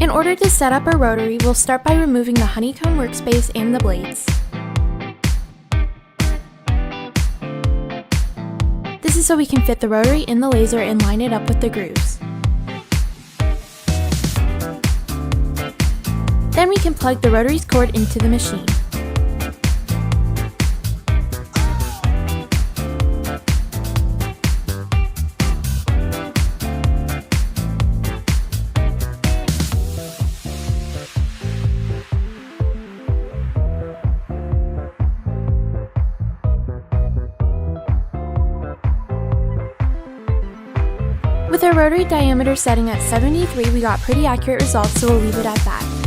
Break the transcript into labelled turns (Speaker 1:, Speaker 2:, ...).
Speaker 1: In order to set up our rotary, we'll start by removing the honeycomb workspace and the blades. This is so we can fit the rotary in the laser and line it up with the grooves. Then we can plug the rotary's cord into the machine. With our rotary diameter setting at 73, we got pretty accurate results, so we'll leave it at that.